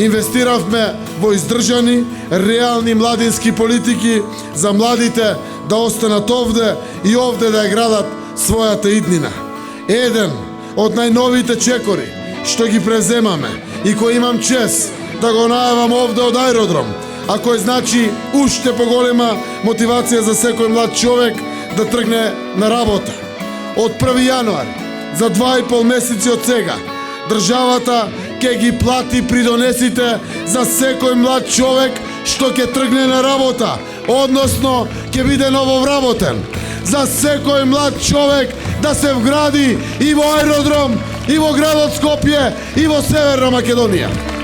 Инвестиравме во издржани, реални младински политики за младите да останат овде и овде да ја градат својата иднина. Еден од најновите чекори што ги преземаме и кој имам чест да го најавам овде од аеродром, а кој значи уште поголема мотивација за секој млад човек да тргне на работа. Од 1 јануари, за 2,5 месеци од сега, државата ќе ги плати придонесите за секој млад човек што ќе тргне на работа, односно ќе биде нововработен. За секој млад човек да се вгради и во аеродром, и во градот Скопје, и во Северна Македонија.